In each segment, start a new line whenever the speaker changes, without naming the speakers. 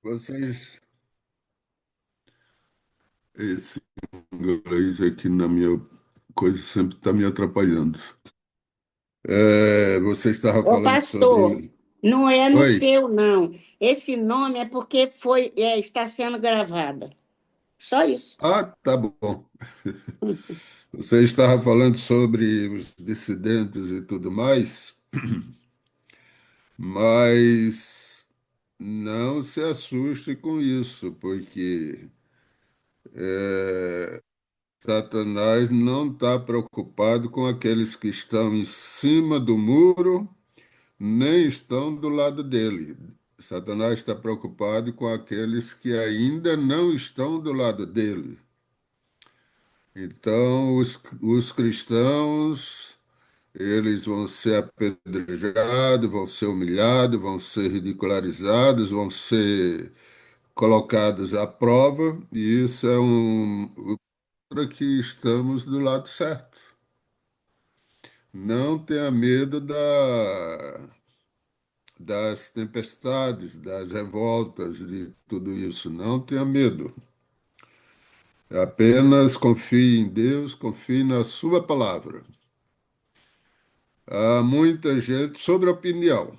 Vocês, esse inglês aqui na minha coisa sempre está me atrapalhando. Você estava
Ô,
falando
pastor,
sobre.
não é no
Oi.
seu, não. Esse nome é porque está sendo gravada. Só isso.
Ah, tá bom. Você estava falando sobre os dissidentes e tudo mais, mas não se assuste com isso, porque Satanás não está preocupado com aqueles que estão em cima do muro, nem estão do lado dele. Satanás está preocupado com aqueles que ainda não estão do lado dele. Então, os cristãos, eles vão ser apedrejados, vão ser humilhados, vão ser ridicularizados, vão ser colocados à prova, e isso é para que estamos do lado certo. Não tenha medo das tempestades, das revoltas, de tudo isso. Não tenha medo. Apenas confie em Deus, confie na Sua palavra. Há muita gente sobre opinião.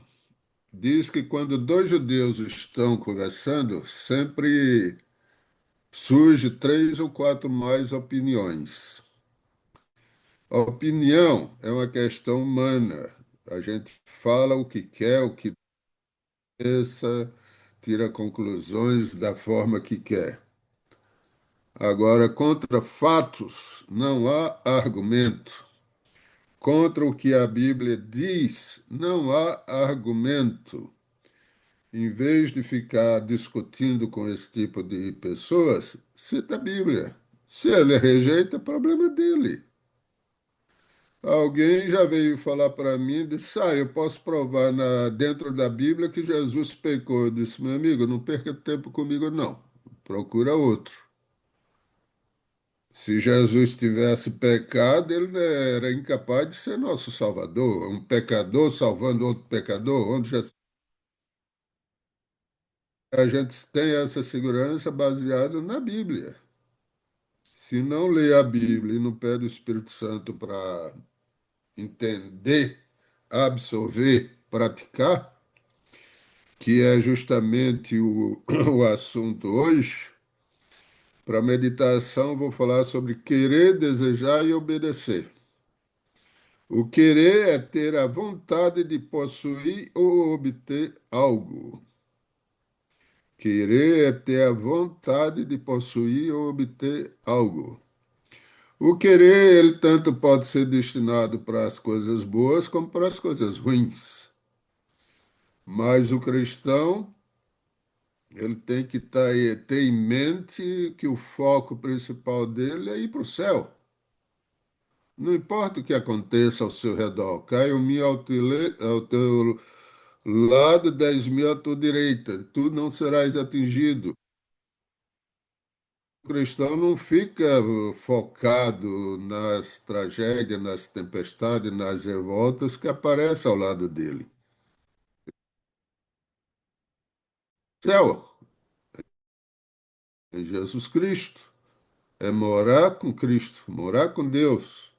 Diz que quando dois judeus estão conversando, sempre surge três ou quatro mais opiniões. A opinião é uma questão humana. A gente fala o que quer, o que pensa, tira conclusões da forma que quer. Agora, contra fatos, não há argumento. Contra o que a Bíblia diz, não há argumento. Em vez de ficar discutindo com esse tipo de pessoas, cita a Bíblia. Se ele rejeita, é problema dele. Alguém já veio falar para mim e disse: eu posso provar dentro da Bíblia que Jesus pecou. Eu disse: meu amigo, não perca tempo comigo, não. Procura outro. Se Jesus tivesse pecado, ele era incapaz de ser nosso Salvador. Um pecador salvando outro pecador, onde já a gente tem essa segurança baseada na Bíblia. Se não lê a Bíblia e não pede o Espírito Santo para entender, absorver, praticar, que é justamente o assunto hoje, para meditação, vou falar sobre querer, desejar e obedecer. O querer é ter a vontade de possuir ou obter algo. Querer é ter a vontade de possuir ou obter algo. O querer, ele tanto pode ser destinado para as coisas boas como para as coisas ruins. Mas o cristão, ele tem que ter em mente que o foco principal dele é ir para o céu. Não importa o que aconteça ao seu redor, caia 1.000 ao teu lado, 10.000 à tua direita, tu não serás atingido. O cristão não fica focado nas tragédias, nas tempestades, nas revoltas que aparecem ao lado dele. Céu é Jesus Cristo, é morar com Cristo, morar com Deus.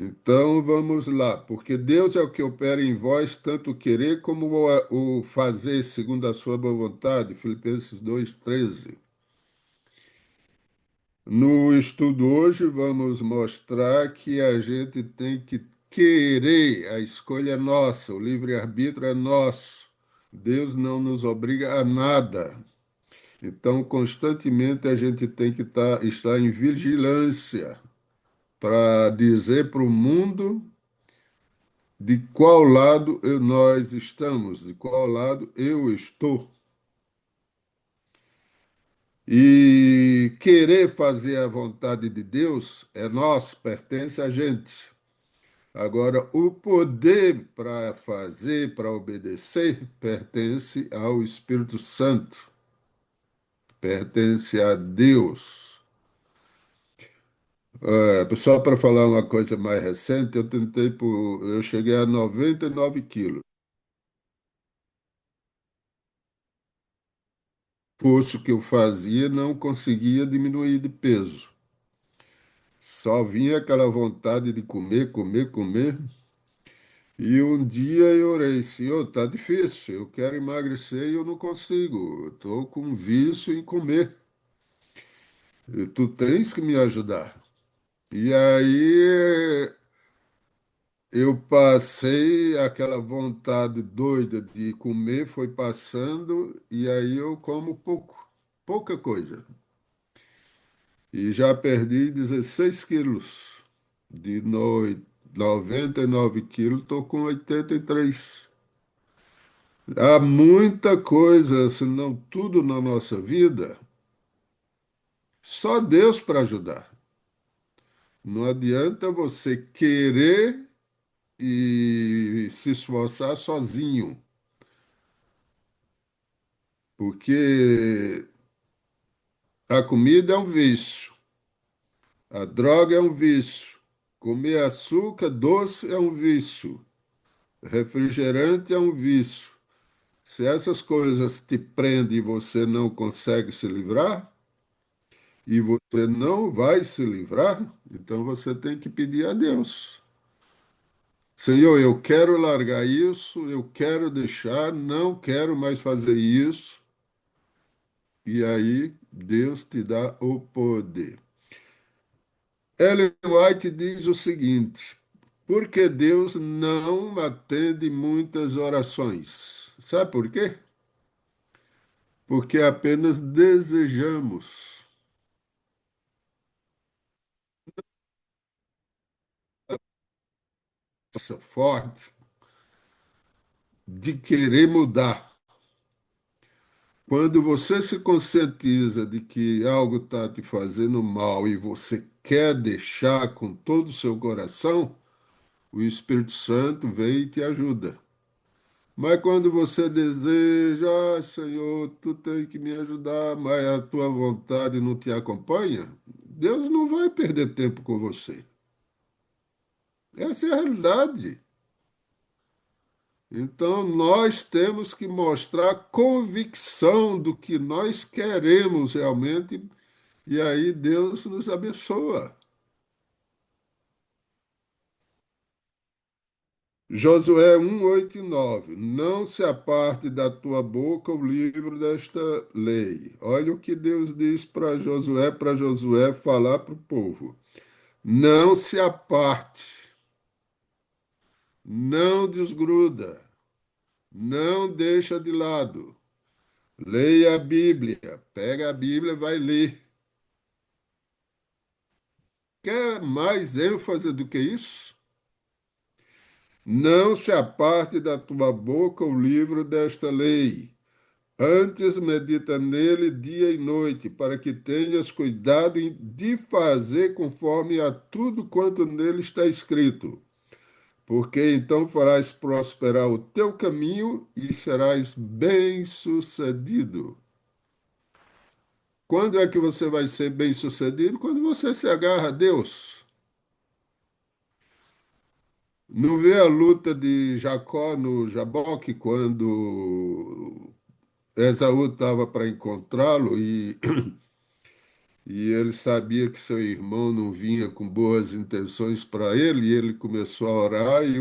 Então vamos lá, porque Deus é o que opera em vós, tanto o querer como o fazer, segundo a sua boa vontade. Filipenses 2,13. No estudo hoje, vamos mostrar que a gente tem que querer, a escolha é nossa, o livre-arbítrio é nosso. Deus não nos obriga a nada. Então, constantemente a gente tem que estar em vigilância para dizer para o mundo de qual lado nós estamos, de qual lado eu estou. E querer fazer a vontade de Deus é nosso, pertence a gente. Agora, o poder para fazer, para obedecer, pertence ao Espírito Santo, pertence a Deus. Só para falar uma coisa mais recente, eu cheguei a 99 quilos. esforço que eu fazia, não conseguia diminuir de peso. Só vinha aquela vontade de comer, comer, comer. E um dia eu orei, Senhor, tá difícil, eu quero emagrecer e eu não consigo. Eu estou com um vício em comer. E tu tens que me ajudar. E aí eu passei aquela vontade doida de comer, foi passando, e aí eu como pouco, pouca coisa. E já perdi 16 quilos. De 99 quilos, estou com 83. Há muita coisa, se não tudo na nossa vida, só Deus para ajudar. Não adianta você querer e se esforçar sozinho, porque a comida é um vício, a droga é um vício, comer açúcar doce é um vício, refrigerante é um vício. Se essas coisas te prendem e você não consegue se livrar, e você não vai se livrar, então você tem que pedir a Deus. Senhor, eu quero largar isso, eu quero deixar, não quero mais fazer isso. E aí Deus te dá o poder. Ellen White diz o seguinte: por que Deus não atende muitas orações? Sabe por quê? Porque apenas desejamos. Essa forte de querer mudar. Quando você se conscientiza de que algo está te fazendo mal e você quer deixar com todo o seu coração, o Espírito Santo vem e te ajuda. Mas quando você deseja, Senhor, tu tem que me ajudar, mas a tua vontade não te acompanha, Deus não vai perder tempo com você. Essa é a realidade. Então, nós temos que mostrar convicção do que nós queremos realmente, e aí Deus nos abençoa. Josué 1:8 e 9. Não se aparte da tua boca o livro desta lei. Olha o que Deus diz para Josué falar para o povo. Não se aparte, não desgruda, não deixa de lado. Leia a Bíblia, pega a Bíblia e vai ler. Quer mais ênfase do que isso? Não se aparte da tua boca o livro desta lei. Antes medita nele dia e noite, para que tenhas cuidado de fazer conforme a tudo quanto nele está escrito. Porque então farás prosperar o teu caminho e serás bem-sucedido. Quando é que você vai ser bem-sucedido? Quando você se agarra a Deus. Não vê a luta de Jacó no Jaboque quando Esaú estava para encontrá-lo e ele sabia que seu irmão não vinha com boas intenções para ele, e ele começou a orar e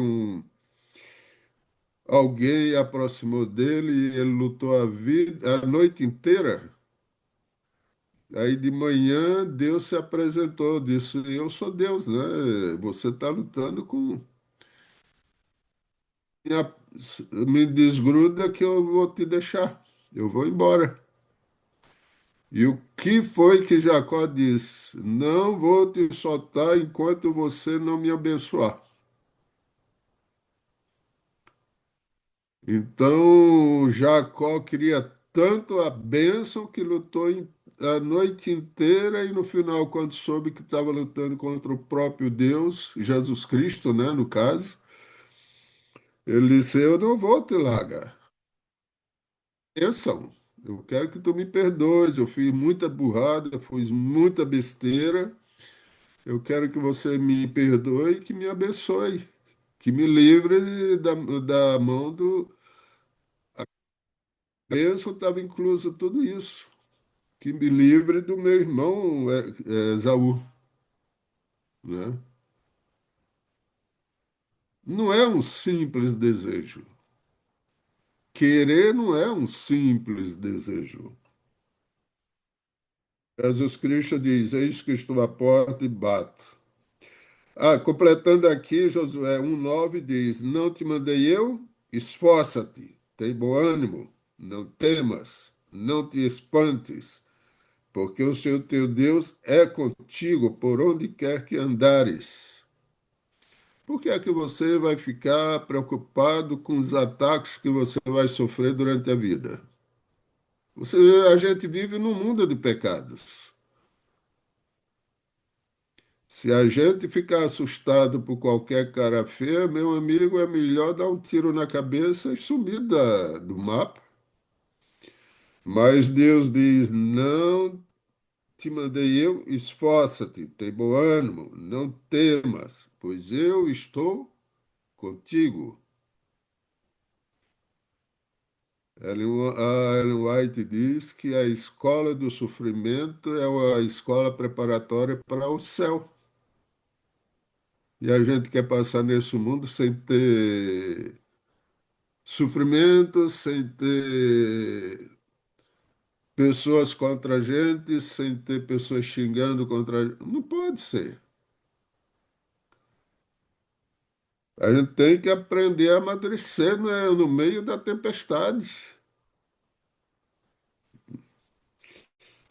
alguém aproximou dele e ele lutou a noite inteira. Aí de manhã Deus se apresentou, disse: Eu sou Deus, né? Você está lutando com. minha- Me desgruda que eu vou te deixar, eu vou embora. E o que foi que Jacó disse? Não vou te soltar enquanto você não me abençoar. Então Jacó queria tanto a bênção que lutou a noite inteira e no final, quando soube que estava lutando contra o próprio Deus, Jesus Cristo, né, no caso, ele disse: Eu não vou te largar. Bênção. Eu quero que tu me perdoes. Eu fiz muita burrada, fiz muita besteira. Eu quero que você me perdoe e que me abençoe, que me livre da mão do. A bênção estava incluso tudo isso. que me livre do meu irmão Esaú, né? Não é um simples desejo. Querer não é um simples desejo. Jesus Cristo diz: Eis que estou à porta e bato. Ah, completando aqui, Josué 1,9 diz: Não te mandei eu? Esforça-te, tem bom ânimo, não temas, não te espantes, porque o Senhor teu Deus é contigo por onde quer que andares. Por que é que você vai ficar preocupado com os ataques que você vai sofrer durante a vida? A gente vive num mundo de pecados. Se a gente ficar assustado por qualquer cara feia, meu amigo, é melhor dar um tiro na cabeça e sumir do mapa. Mas Deus diz: Não te mandei eu, esforça-te, tem bom ânimo, não temas, pois eu estou contigo. A Ellen White diz que a escola do sofrimento é a escola preparatória para o céu. E a gente quer passar nesse mundo sem ter sofrimento, sem ter pessoas contra a gente, sem ter pessoas xingando contra a gente. Não pode ser. A gente tem que aprender a amadurecer, né, no meio da tempestade.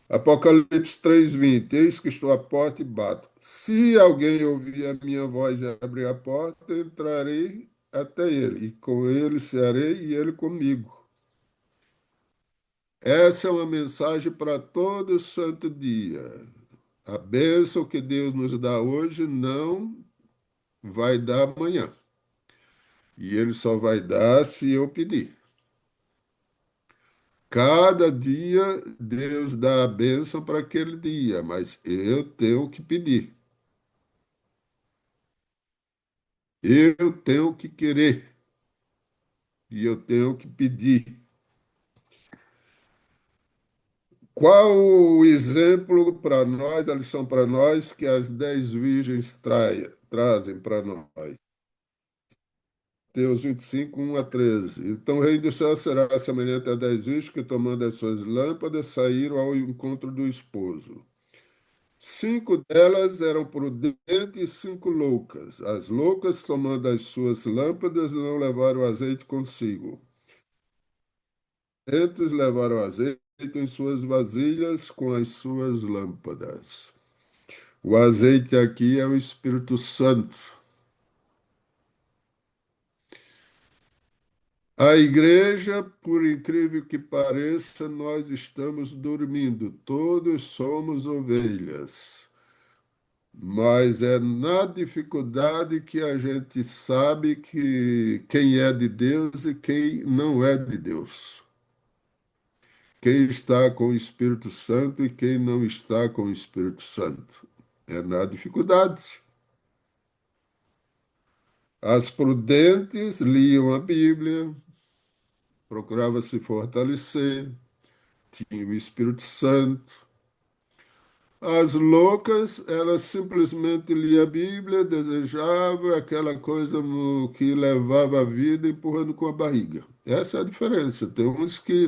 Apocalipse 3:20. Eis que estou à porta e bato. Se alguém ouvir a minha voz e abrir a porta, entrarei até ele, e com ele cearei e ele comigo. Essa é uma mensagem para todo santo dia. A bênção que Deus nos dá hoje não vai dar amanhã. E Ele só vai dar se eu pedir. Cada dia Deus dá a bênção para aquele dia, mas eu tenho que pedir. Eu tenho que querer e eu tenho que pedir. Qual o exemplo para nós, a lição para nós que as 10 virgens trazem para nós? Mateus 25, 1 a 13. Então o reino do céu será semelhante a 10 virgens que, tomando as suas lâmpadas, saíram ao encontro do esposo. 5 delas eram prudentes e 5 loucas. As loucas, tomando as suas lâmpadas, não levaram azeite consigo. Prudentes levaram azeite em suas vasilhas com as suas lâmpadas. O azeite aqui é o Espírito Santo. A igreja, por incrível que pareça, nós estamos dormindo, todos somos ovelhas, mas é na dificuldade que a gente sabe que quem é de Deus e quem não é de Deus, quem está com o Espírito Santo e quem não está com o Espírito Santo. É na dificuldade. As prudentes liam a Bíblia, procuravam se fortalecer, tinham o Espírito Santo. As loucas, elas simplesmente liam a Bíblia, desejavam aquela coisa que levava a vida empurrando com a barriga. Essa é a diferença. Tem uns que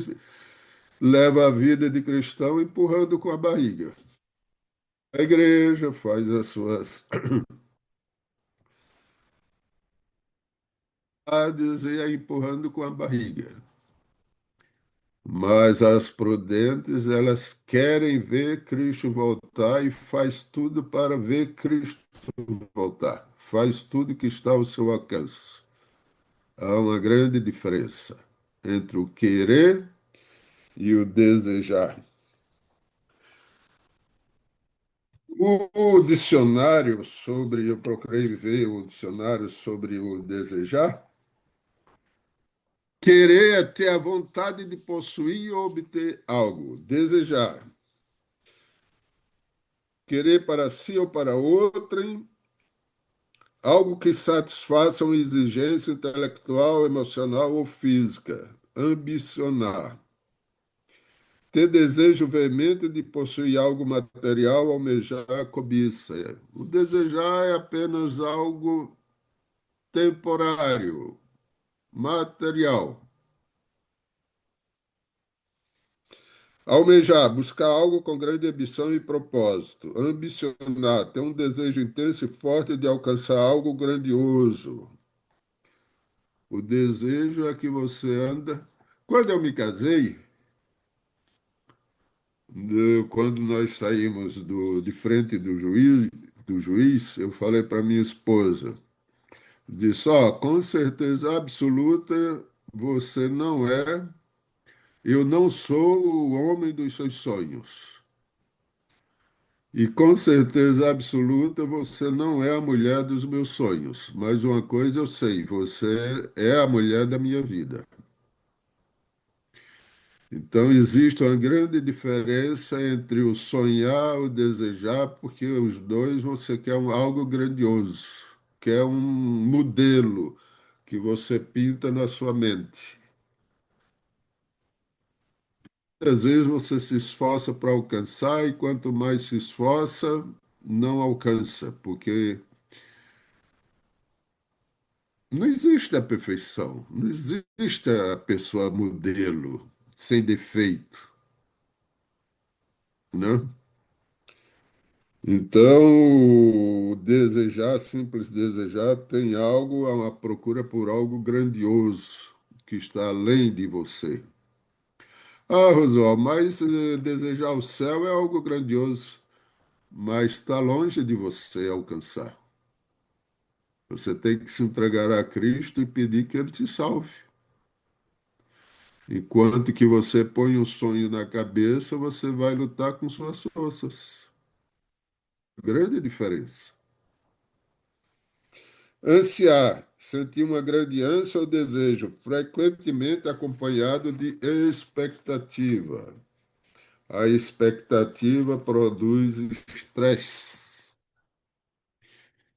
levam a vida de cristão empurrando com a barriga. A igreja faz as suas atividades e é empurrando com a barriga. Mas as prudentes, elas querem ver Cristo voltar e faz tudo para ver Cristo voltar. Faz tudo que está ao seu alcance. Há uma grande diferença entre o querer e o desejar. O dicionário sobre, eu procurei ver o dicionário sobre o desejar. Querer é ter a vontade de possuir ou obter algo. Desejar. Querer para si ou para outrem algo que satisfaça uma exigência intelectual, emocional ou física. Ambicionar. Ter desejo veemente de possuir algo material, almejar a cobiça. O desejar é apenas algo temporário, material. Almejar, buscar algo com grande ambição e propósito. Ambicionar, ter um desejo intenso e forte de alcançar algo grandioso. O desejo é que você anda. Quando eu me casei, quando nós saímos de frente do juiz, eu falei para minha esposa, disse, ó, com certeza absoluta, você não é, eu não sou o homem dos seus sonhos. E com certeza absoluta, você não é a mulher dos meus sonhos. Mas uma coisa eu sei, você é a mulher da minha vida. Então, existe uma grande diferença entre o sonhar e o desejar, porque os dois você quer algo grandioso, quer um modelo que você pinta na sua mente. Às vezes você se esforça para alcançar, e quanto mais se esforça, não alcança, porque não existe a perfeição, não existe a pessoa modelo, sem defeito, né? Então, o desejar, simples desejar, tem algo, é uma procura por algo grandioso, que está além de você. Ah, Rosal, mas desejar o céu é algo grandioso, mas está longe de você alcançar. Você tem que se entregar a Cristo e pedir que Ele te salve. Enquanto que você põe um sonho na cabeça, você vai lutar com suas forças. Grande diferença. Ansiar, sentir uma grande ânsia ou desejo, frequentemente acompanhado de expectativa. A expectativa produz estresse.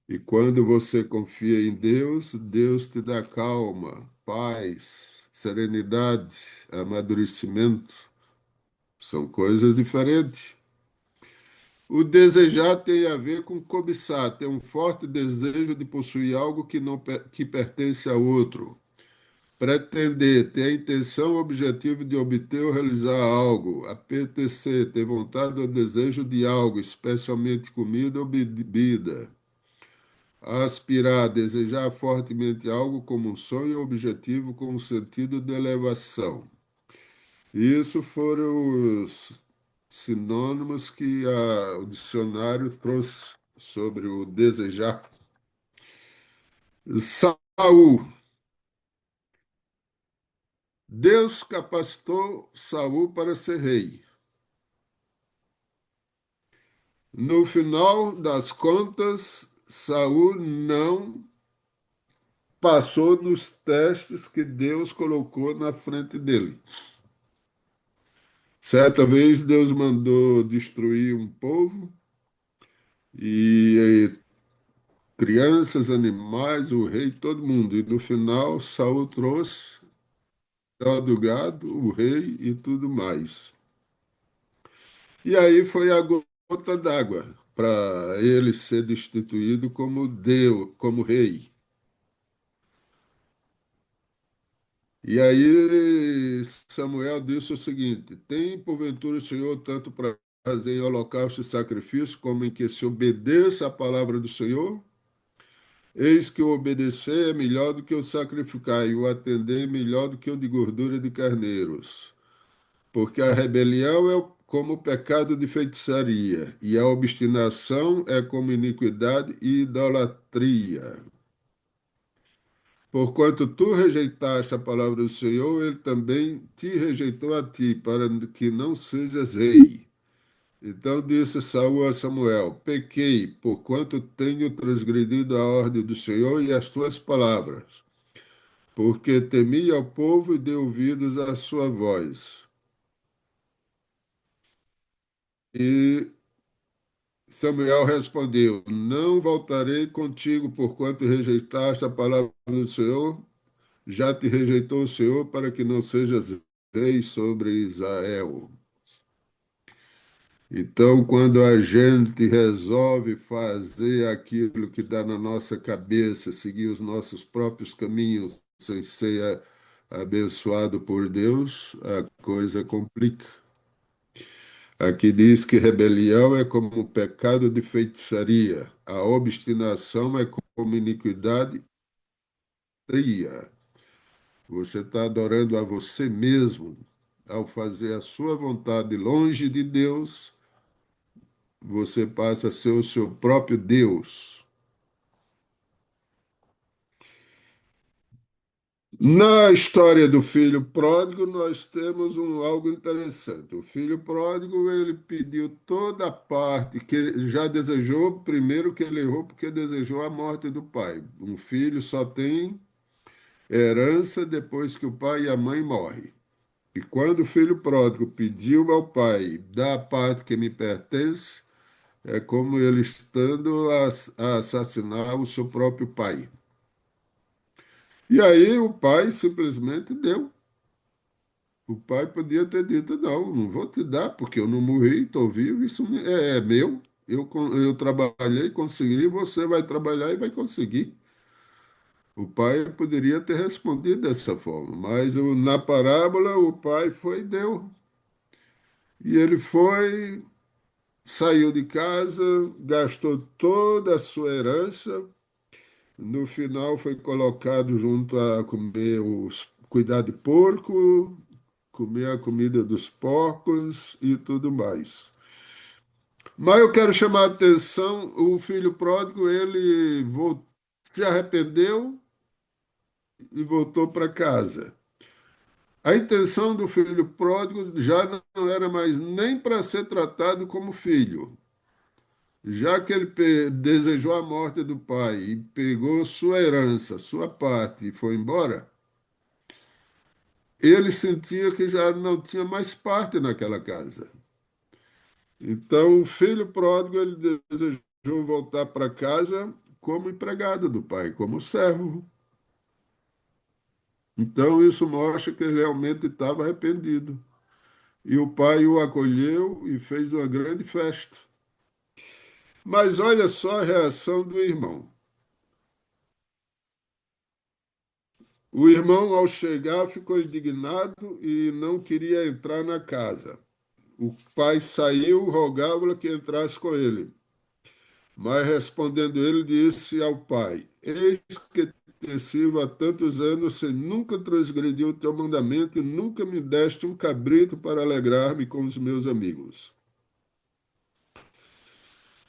E quando você confia em Deus, Deus te dá calma, paz, serenidade, amadurecimento. São coisas diferentes. O desejar tem a ver com cobiçar, ter um forte desejo de possuir algo que não que pertence a outro. Pretender, ter a intenção ou objetivo de obter ou realizar algo. Apetecer, ter vontade ou desejo de algo, especialmente comida ou bebida. Aspirar, desejar fortemente algo como um sonho ou objetivo com um sentido de elevação. Isso foram os sinônimos que o dicionário trouxe sobre o desejar. Saul. Deus capacitou Saul para ser rei. No final das contas, Saul não passou nos testes que Deus colocou na frente dele. Certa vez Deus mandou destruir um povo e crianças, animais, o rei, todo mundo. E no final, Saul trouxe o do gado, o rei e tudo mais. E aí foi a gota d'água para ele ser destituído como Deus, como rei. E aí Samuel disse o seguinte: tem porventura o Senhor tanto prazer em holocausto e sacrifício, como em que se obedeça à palavra do Senhor? Eis que o obedecer é melhor do que o sacrificar, e o atender é melhor do que o de gordura de carneiros. Porque a rebelião é como o pecado de feitiçaria, e a obstinação é como iniquidade e idolatria. Porquanto tu rejeitaste a palavra do Senhor, ele também te rejeitou a ti, para que não sejas rei. Então disse Saul a Samuel: pequei, porquanto tenho transgredido a ordem do Senhor e as tuas palavras, porque temi ao povo e dei ouvidos à sua voz. E Samuel respondeu: não voltarei contigo, porquanto rejeitaste a palavra do Senhor. Já te rejeitou o Senhor para que não sejas rei sobre Israel. Então, quando a gente resolve fazer aquilo que dá na nossa cabeça, seguir os nossos próprios caminhos, sem ser abençoado por Deus, a coisa complica. Aqui diz que rebelião é como um pecado de feitiçaria, a obstinação é como iniquidade tria. Você está adorando a você mesmo ao fazer a sua vontade longe de Deus, você passa a ser o seu próprio Deus. Na história do filho pródigo, nós temos algo interessante. O filho pródigo, ele pediu toda a parte que ele já desejou, primeiro que ele errou porque desejou a morte do pai. Um filho só tem herança depois que o pai e a mãe morrem. E quando o filho pródigo pediu ao pai, dá a parte que me pertence, é como ele estando a assassinar o seu próprio pai. E aí o pai simplesmente deu. O pai podia ter dito: não, não vou te dar, porque eu não morri, estou vivo, isso é meu. Eu trabalhei, consegui, você vai trabalhar e vai conseguir. O pai poderia ter respondido dessa forma, mas na parábola o pai foi e deu. E ele foi, saiu de casa, gastou toda a sua herança. No final foi colocado junto a comer cuidar de porco, comer a comida dos porcos e tudo mais. Mas eu quero chamar a atenção, o filho pródigo, se arrependeu e voltou para casa. A intenção do filho pródigo já não era mais nem para ser tratado como filho. Já que ele desejou a morte do pai e pegou sua herança, sua parte e foi embora, ele sentia que já não tinha mais parte naquela casa. Então, o filho pródigo, ele desejou voltar para casa como empregado do pai, como servo. Então, isso mostra que ele realmente estava arrependido. E o pai o acolheu e fez uma grande festa. Mas olha só a reação do irmão. O irmão, ao chegar, ficou indignado e não queria entrar na casa. O pai saiu, rogava-lhe que entrasse com ele. Mas respondendo ele, disse ao pai: Eis que te sirvo há tantos anos sem nunca transgredir o teu mandamento e nunca me deste um cabrito para alegrar-me com os meus amigos.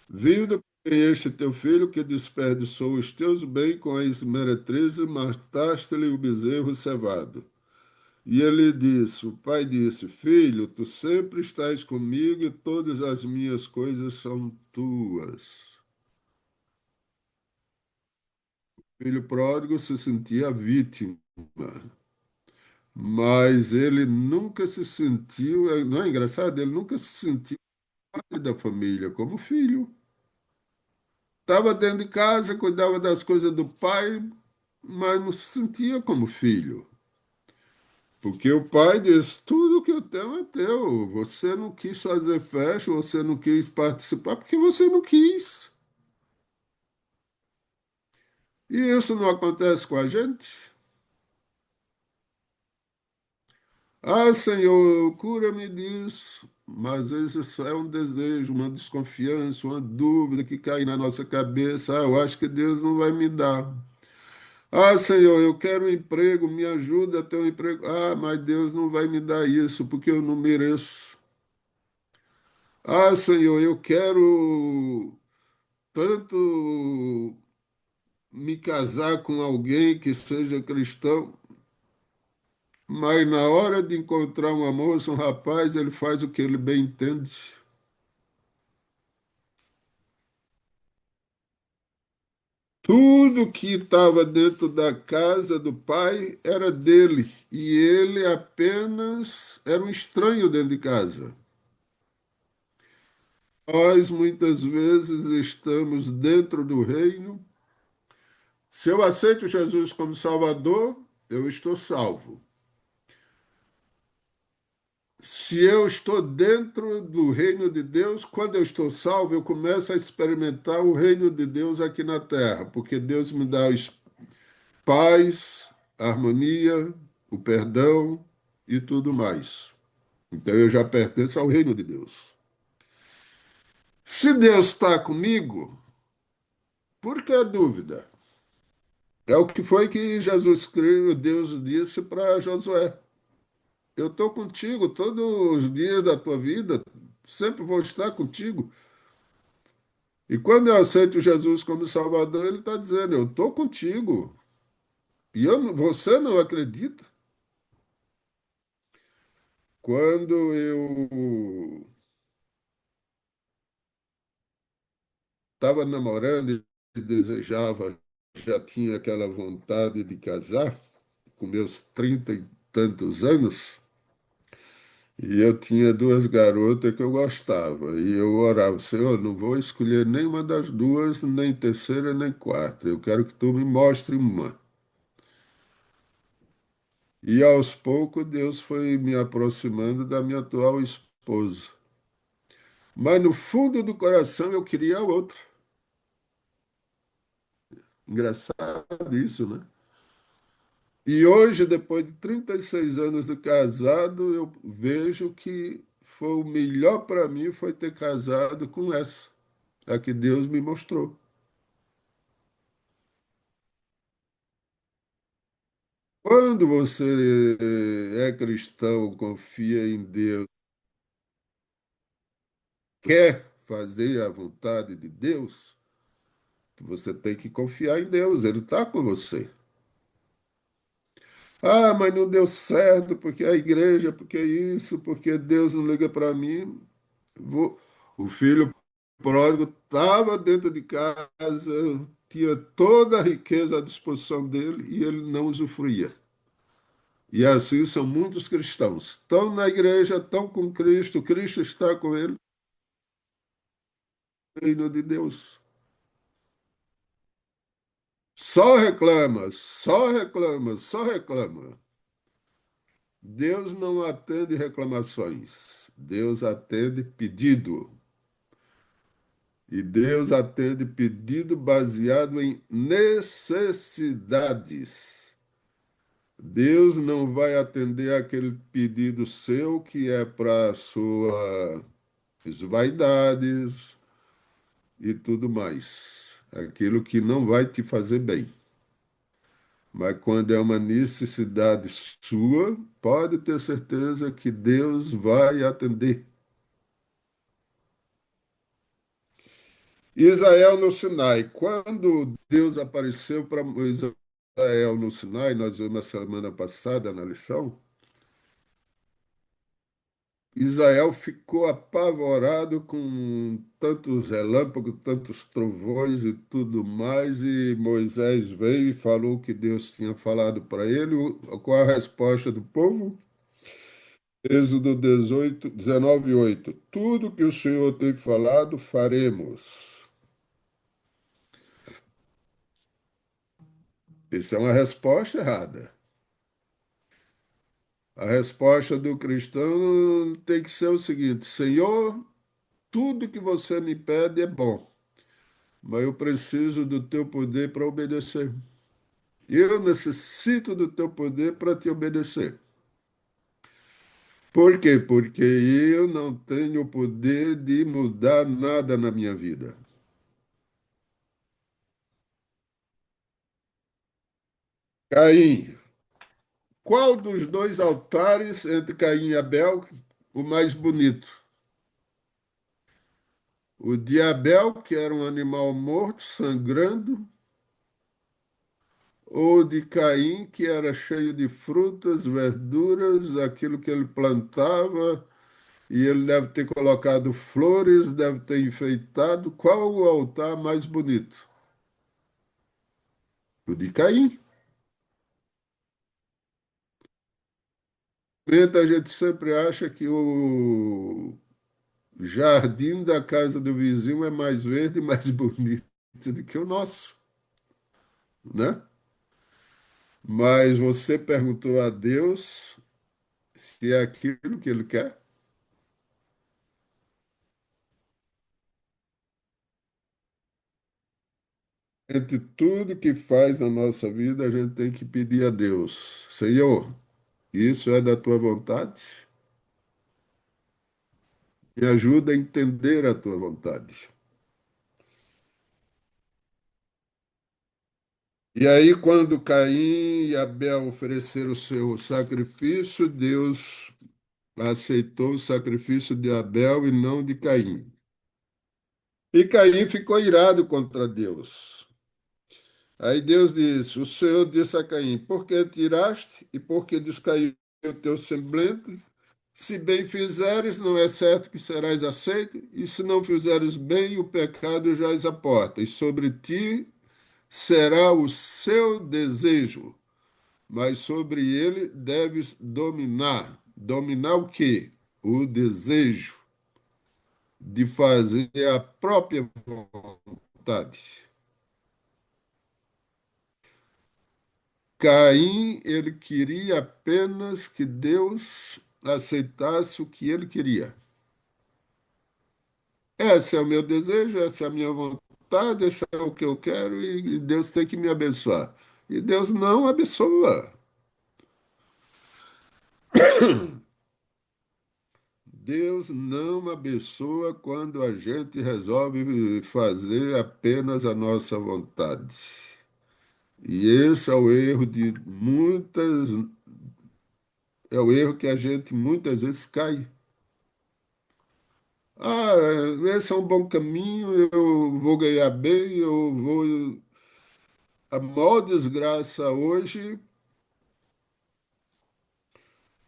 Vindo este teu filho que desperdiçou os teus bens com as meretrizes, mataste-lhe o bezerro cevado. E ele disse, o pai disse: Filho, tu sempre estás comigo e todas as minhas coisas são tuas. O filho pródigo se sentia vítima, mas ele nunca se sentiu, não é engraçado? Ele nunca se sentiu parte da família como filho. Estava dentro de casa, cuidava das coisas do pai, mas não se sentia como filho. Porque o pai disse: tudo que eu tenho é teu. Você não quis fazer festa, você não quis participar, porque você não quis. E isso não acontece com a gente? Ah, Senhor, cura-me disso. Mas às vezes isso é um desejo, uma desconfiança, uma dúvida que cai na nossa cabeça. Ah, eu acho que Deus não vai me dar. Ah, Senhor, eu quero um emprego, me ajuda a ter um emprego. Ah, mas Deus não vai me dar isso porque eu não mereço. Ah, Senhor, eu quero tanto me casar com alguém que seja cristão, mas na hora de encontrar uma moça, um rapaz, ele faz o que ele bem entende. Tudo que estava dentro da casa do pai era dele, e ele apenas era um estranho dentro de casa. Nós muitas vezes estamos dentro do reino. Se eu aceito Jesus como Salvador, eu estou salvo. Se eu estou dentro do reino de Deus, quando eu estou salvo, eu começo a experimentar o reino de Deus aqui na terra, porque Deus me dá paz, a harmonia, o perdão e tudo mais. Então eu já pertenço ao reino de Deus. Se Deus está comigo, por que a dúvida? É o que foi que Jesus Cristo, Deus disse para Josué. Eu estou contigo todos os dias da tua vida, sempre vou estar contigo. E quando eu aceito Jesus como Salvador, ele está dizendo: eu estou contigo. E você não acredita? Quando eu estava namorando e desejava, já tinha aquela vontade de casar, com meus 30 e tantos anos, e eu tinha duas garotas que eu gostava. E eu orava: Senhor, não vou escolher nenhuma das duas, nem terceira, nem quarta. Eu quero que tu me mostre uma. E aos poucos Deus foi me aproximando da minha atual esposa. Mas no fundo do coração eu queria outra. Engraçado isso, né? E hoje, depois de 36 anos de casado, eu vejo que foi o melhor para mim foi ter casado com essa, a que Deus me mostrou. Quando você é cristão, confia em Deus, quer fazer a vontade de Deus, você tem que confiar em Deus, Ele está com você. Ah, mas não deu certo porque a igreja, porque isso, porque Deus não liga para mim. O filho pródigo estava dentro de casa, tinha toda a riqueza à disposição dele e ele não usufruía. E assim são muitos cristãos. Estão na igreja, estão com Cristo, Cristo está com ele, no reino de Deus. Só reclama, só reclama, só reclama. Deus não atende reclamações, Deus atende pedido. E Deus atende pedido baseado em necessidades. Deus não vai atender aquele pedido seu que é para suas vaidades e tudo mais. Aquilo que não vai te fazer bem. Mas quando é uma necessidade sua, pode ter certeza que Deus vai atender. Israel no Sinai. Quando Deus apareceu para Israel no Sinai, nós vimos na semana passada na lição, Israel ficou apavorado com tantos relâmpagos, tantos trovões e tudo mais, e Moisés veio e falou o que Deus tinha falado para ele. Qual a resposta do povo? Êxodo 18, 19, 8. Tudo que o Senhor tem falado, faremos. Isso é uma resposta errada. A resposta do cristão tem que ser o seguinte: Senhor, tudo que você me pede é bom, mas eu preciso do teu poder para obedecer. Eu necessito do teu poder para te obedecer. Por quê? Porque eu não tenho o poder de mudar nada na minha vida. Caim, qual dos dois altares entre Caim e Abel o mais bonito? O de Abel, que era um animal morto, sangrando, ou de Caim, que era cheio de frutas, verduras, aquilo que ele plantava, e ele deve ter colocado flores, deve ter enfeitado. Qual o altar mais bonito? O de Caim. A gente sempre acha que o jardim da casa do vizinho é mais verde e mais bonito do que o nosso, né? Mas você perguntou a Deus se é aquilo que ele quer? Entre tudo que faz na nossa vida, a gente tem que pedir a Deus: Senhor, isso é da tua vontade? Me ajuda a entender a tua vontade. E aí, quando Caim e Abel ofereceram o seu sacrifício, Deus aceitou o sacrifício de Abel e não de Caim. E Caim ficou irado contra Deus. Aí Deus disse: O Senhor disse a Caim: Por que tiraste e por que descaiu o teu semblante? Se bem fizeres, não é certo que serás aceito, e se não fizeres bem, o pecado jaz à porta, e sobre ti será o seu desejo, mas sobre ele deves dominar. Dominar o quê? O desejo de fazer a própria vontade. Caim, ele queria apenas que Deus aceitasse o que ele queria. Esse é o meu desejo, essa é a minha vontade, esse é o que eu quero e Deus tem que me abençoar. E Deus não abençoa. Deus não abençoa quando a gente resolve fazer apenas a nossa vontade. E esse é o erro de muitas, é o erro que a gente muitas vezes cai. Ah, esse é um bom caminho, eu vou ganhar bem, eu vou. A maior desgraça hoje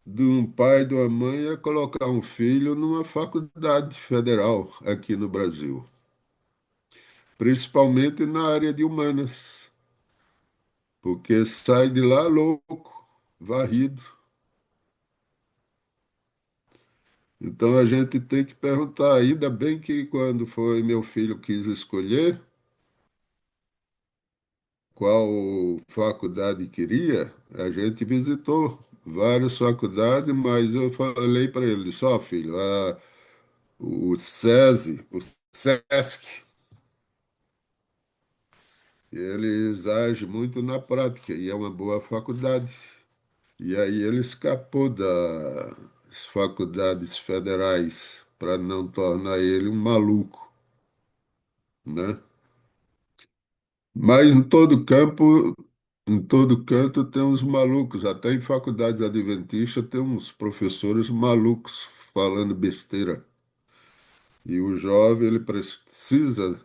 de um pai e de uma mãe é colocar um filho numa faculdade federal aqui no Brasil, principalmente na área de humanas, porque sai de lá louco, varrido. Então a gente tem que perguntar, ainda bem que quando foi meu filho quis escolher qual faculdade queria, a gente visitou várias faculdades, mas eu falei para ele, só filho, o SESI, o SESC, eles agem muito na prática e é uma boa faculdade. E aí ele escapou das faculdades federais para não tornar ele um maluco, né? Mas em todo canto tem uns malucos, até em faculdades adventistas tem uns professores malucos falando besteira. E o jovem ele precisa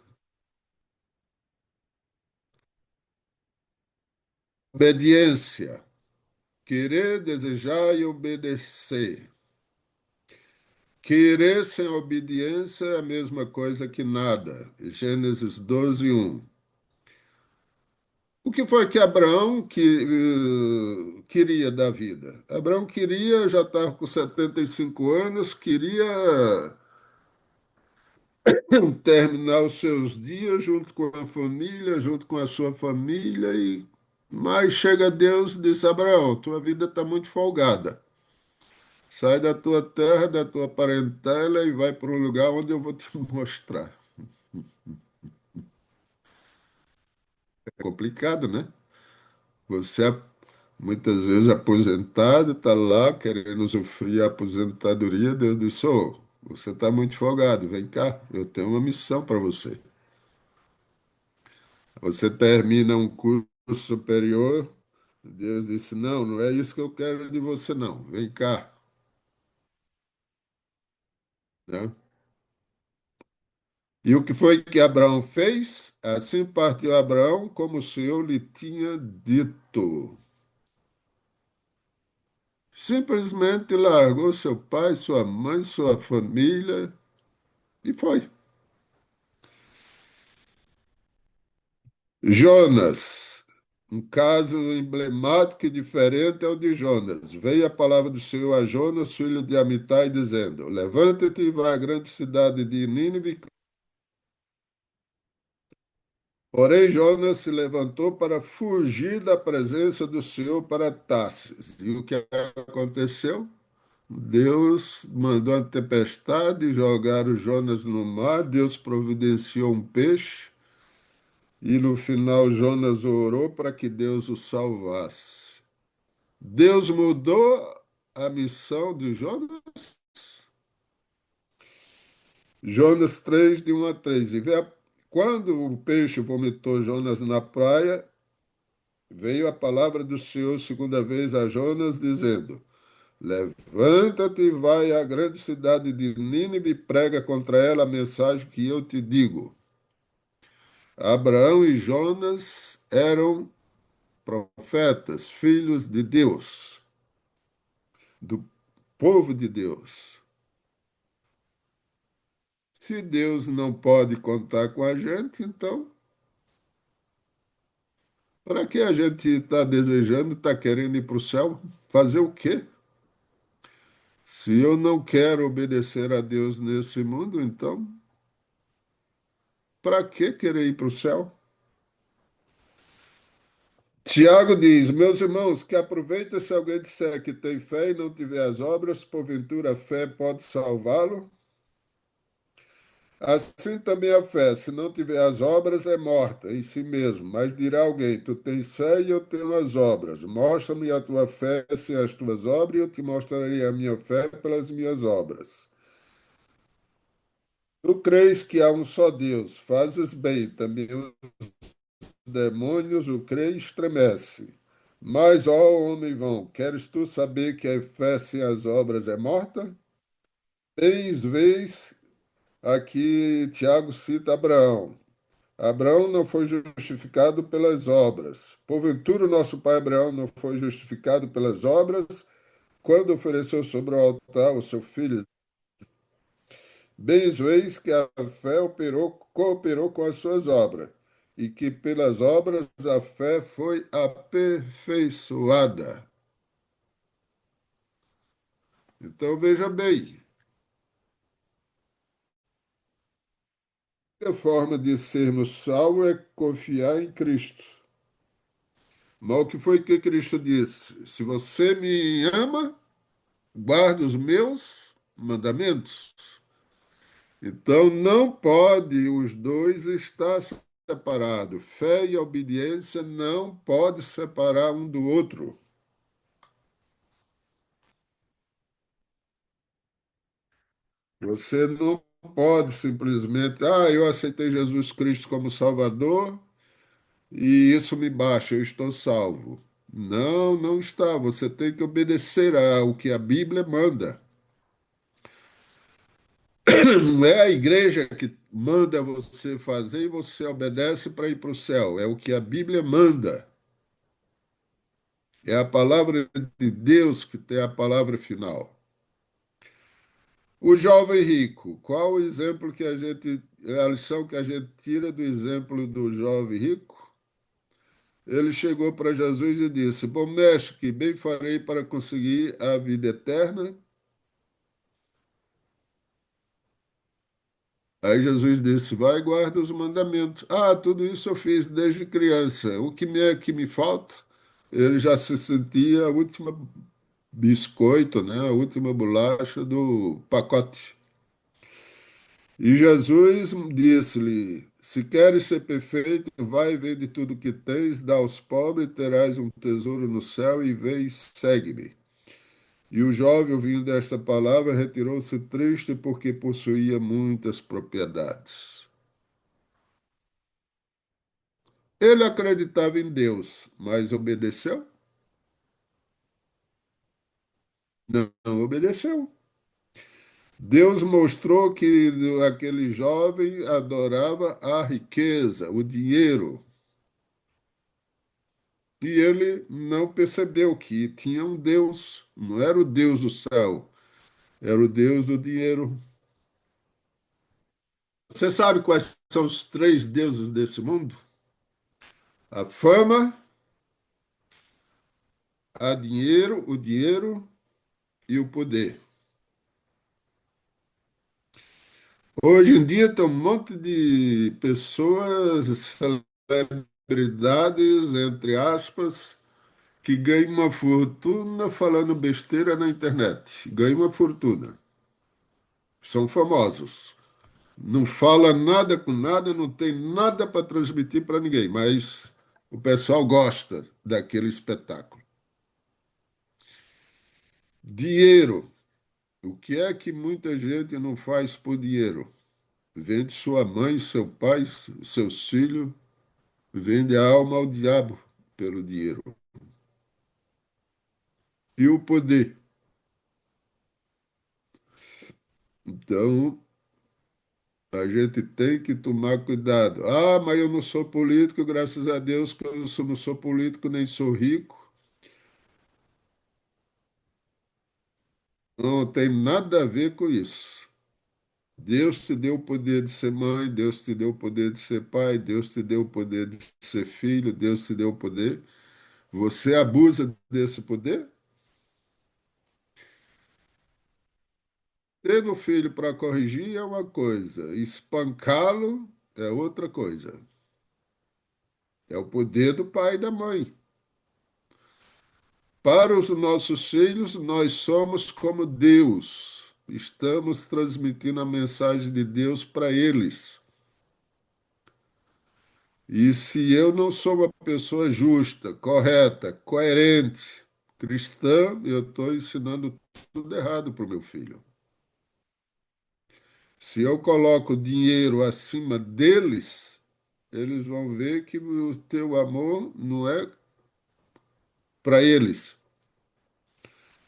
obediência, querer, desejar e obedecer. Querer sem obediência é a mesma coisa que nada. Gênesis 12:1. O que foi que Abraão queria da vida? Abraão queria, já estava com 75 anos, queria terminar os seus dias junto com a família, junto com a sua família, mas chega Deus e diz: Abraão, tua vida está muito folgada. Sai da tua terra, da tua parentela e vai para um lugar onde eu vou te mostrar. É complicado, né? Você muitas vezes aposentado, está lá querendo usufruir a aposentadoria, Deus diz: Ô, você está muito folgado, vem cá, eu tenho uma missão para você. Você termina um curso superior, Deus disse: Não, não é isso que eu quero de você, não. Vem cá, né? E o que foi que Abraão fez? Assim partiu Abraão, como o Senhor lhe tinha dito. Simplesmente largou seu pai, sua mãe, sua família e foi. Jonas, um caso emblemático e diferente é o de Jonas. Veio a palavra do Senhor a Jonas, filho de Amitai, dizendo: Levanta-te e vai à grande cidade de Nínive. Porém, Jonas se levantou para fugir da presença do Senhor para Tarsis. E o que aconteceu? Deus mandou uma tempestade, jogaram Jonas no mar, Deus providenciou um peixe, E no final, Jonas orou para que Deus o salvasse. Deus mudou a missão de Jonas? Jonas 3, de 1 a 3. Quando o peixe vomitou Jonas na praia, veio a palavra do Senhor segunda vez a Jonas, dizendo: Levanta-te e vai à grande cidade de Nínive e prega contra ela a mensagem que eu te digo. Abraão e Jonas eram profetas, filhos de Deus, do povo de Deus. Se Deus não pode contar com a gente, então, para que a gente está desejando, está querendo ir para o céu? Fazer o quê? Se eu não quero obedecer a Deus nesse mundo, então, para que querer ir para o céu? Tiago diz: Meus irmãos, que aproveita se alguém disser que tem fé e não tiver as obras, porventura a fé pode salvá-lo? Assim também a fé, se não tiver as obras, é morta em si mesmo. Mas dirá alguém: Tu tens fé e eu tenho as obras. Mostra-me a tua fé sem as tuas obras, e eu te mostrarei a minha fé pelas minhas obras. Tu crês que há um só Deus, fazes bem, também os demônios o creem e estremece. Mas, ó homem vão, queres tu saber que a fé sem as obras é morta? Tens vez aqui Tiago cita Abraão. Abraão não foi justificado pelas obras. Porventura, o nosso pai Abraão não foi justificado pelas obras quando ofereceu sobre o altar o seu filho. Bem veis que a fé cooperou com as suas obras, e que pelas obras a fé foi aperfeiçoada. Então veja bem, a forma de sermos salvos é confiar em Cristo. Mas o que foi que Cristo disse? Se você me ama, guarda os meus mandamentos. Então não pode os dois estar separados. Fé e obediência não pode separar um do outro. Você não pode simplesmente, eu aceitei Jesus Cristo como Salvador e isso me baixa, eu estou salvo. Não, não está. Você tem que obedecer ao que a Bíblia manda. Não é a igreja que manda você fazer e você obedece para ir para o céu. É o que a Bíblia manda. É a palavra de Deus que tem a palavra final. O jovem rico, qual o exemplo que a lição que a gente tira do exemplo do jovem rico? Ele chegou para Jesus e disse: Bom mestre, que bem farei para conseguir a vida eterna? Aí Jesus disse: Vai e guarda os mandamentos. Tudo isso eu fiz desde criança. O que que me falta? Ele já se sentia a última biscoito, né? A última bolacha do pacote. E Jesus disse-lhe: Se queres ser perfeito, vai e vende tudo que tens, dá aos pobres, e terás um tesouro no céu, e vem e segue-me. E o jovem, ouvindo esta palavra, retirou-se triste porque possuía muitas propriedades. Ele acreditava em Deus, mas obedeceu? Não, não obedeceu. Deus mostrou que aquele jovem adorava a riqueza, o dinheiro. E ele não percebeu que tinha um Deus, não era o Deus do céu, era o Deus do dinheiro. Você sabe quais são os três deuses desse mundo? A fama, o dinheiro e o poder. Hoje em dia tem um monte de pessoas, celebridades, entre aspas, que ganham uma fortuna falando besteira na internet. Ganham uma fortuna. São famosos. Não fala nada com nada, não tem nada para transmitir para ninguém, mas o pessoal gosta daquele espetáculo. Dinheiro. O que é que muita gente não faz por dinheiro? Vende sua mãe, seu pai, seus filhos, vende a alma ao diabo pelo dinheiro. E o poder. Então, a gente tem que tomar cuidado. Ah, mas eu não sou político, graças a Deus que não sou político nem sou rico. Não tem nada a ver com isso. Deus te deu o poder de ser mãe, Deus te deu o poder de ser pai, Deus te deu o poder de ser filho, Deus te deu o poder. Você abusa desse poder? Ter no filho para corrigir é uma coisa, espancá-lo é outra coisa. É o poder do pai e da mãe. Para os nossos filhos, nós somos como Deus. Estamos transmitindo a mensagem de Deus para eles. E se eu não sou uma pessoa justa, correta, coerente, cristã, eu estou ensinando tudo errado para o meu filho. Se eu coloco dinheiro acima deles, eles vão ver que o teu amor não é para eles,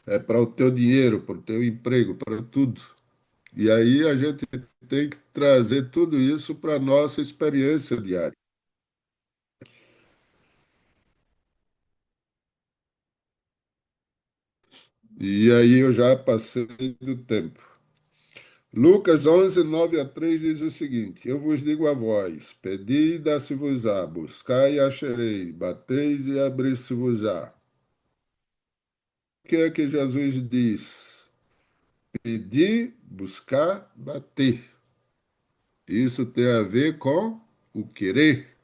é para o teu dinheiro, para o teu emprego, para tudo. E aí a gente tem que trazer tudo isso para a nossa experiência diária. E aí eu já passei do tempo. Lucas 11, 9 a 3 diz o seguinte: Eu vos digo a vós, pedi e dá-se-vos-á, buscai e achareis, bateis e abrir-se-vos-á. O que é que Jesus diz? Pedir, buscar, bater. Isso tem a ver com o querer.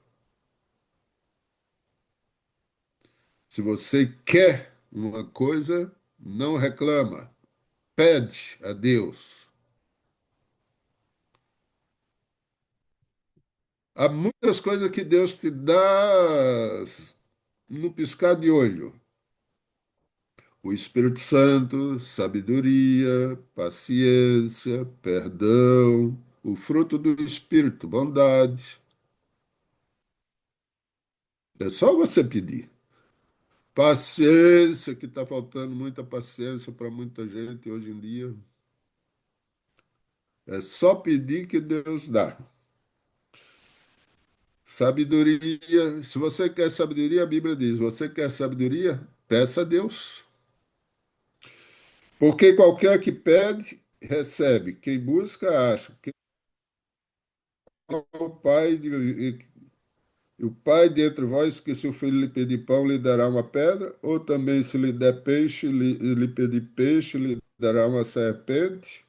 Se você quer uma coisa, não reclama, pede a Deus. Há muitas coisas que Deus te dá no piscar de olho. O Espírito Santo, sabedoria, paciência, perdão, o fruto do Espírito, bondade. É só você pedir. Paciência, que está faltando muita paciência para muita gente hoje em dia. É só pedir que Deus dá. Sabedoria, se você quer sabedoria, a Bíblia diz: você quer sabedoria? Peça a Deus. Porque qualquer que pede, recebe. Quem busca, acha. Quem é o pai o pai de entre vós, que se o filho lhe pedir pão, lhe dará uma pedra, ou também se lhe der peixe, lhe pedir peixe, lhe dará uma serpente.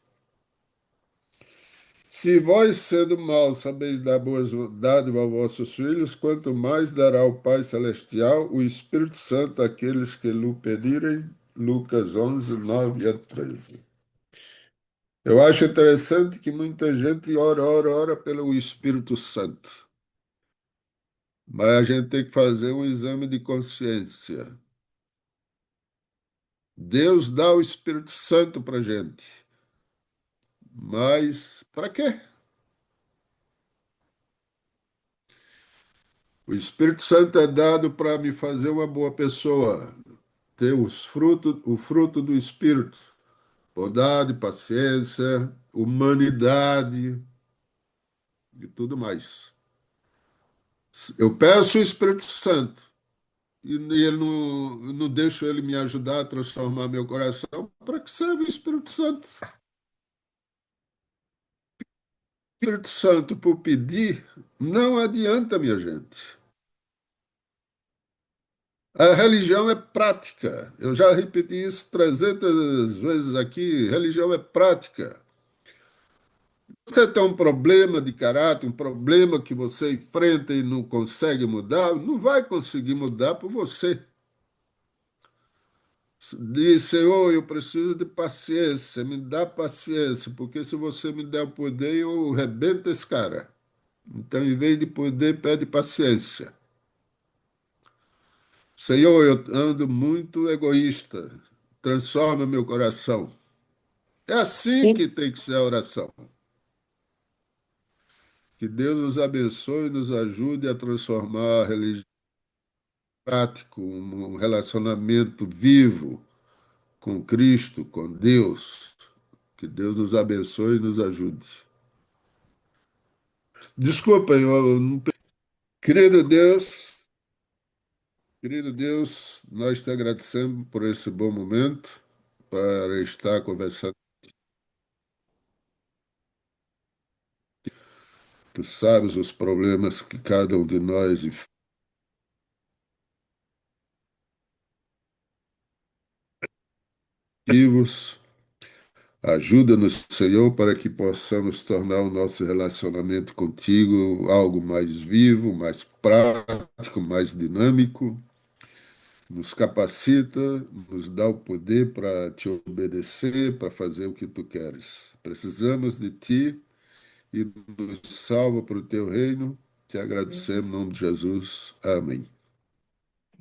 Se vós, sendo maus, sabeis dar boas dádivas aos vossos filhos, quanto mais dará o Pai Celestial, o Espírito Santo, àqueles que lhe pedirem. Lucas 11, 9 a 13. Eu acho interessante que muita gente ora, ora, ora pelo Espírito Santo, mas a gente tem que fazer um exame de consciência. Deus dá o Espírito Santo para gente, mas para quê? O Espírito Santo é dado para me fazer uma boa pessoa, ter o fruto do Espírito, bondade, paciência, humanidade e tudo mais. Eu peço o Espírito Santo e ele não deixo ele me ajudar a transformar meu coração. Para que serve o Espírito Santo? O Espírito Santo, por pedir, não adianta, minha gente. A religião é prática. Eu já repeti isso 300 vezes aqui. Religião é prática. Você tem um problema de caráter, um problema que você enfrenta e não consegue mudar, não vai conseguir mudar por você. Diz, Senhor, eu preciso de paciência, me dá paciência, porque se você me der o poder, eu rebento esse cara. Então, em vez de poder, pede paciência. Senhor, eu ando muito egoísta, transforma meu coração. É assim
E-
que tem que ser a oração. Que Deus nos abençoe e nos ajude a transformar a religião em prático, um relacionamento vivo com Cristo, com Deus. Que Deus nos abençoe e nos ajude. Desculpa, eu não... Querido querido Deus, nós te agradecemos por esse bom momento para estar conversando. Tu sabes os problemas que cada um de nós vivos. Ajuda-nos, Senhor, para que possamos tornar o nosso relacionamento contigo algo mais vivo, mais prático, mais dinâmico. Nos capacita, nos dá o poder para te obedecer, para fazer o que tu queres. Precisamos de ti e nos salva para o teu reino. Te agradecemos em nome de Jesus. Amém.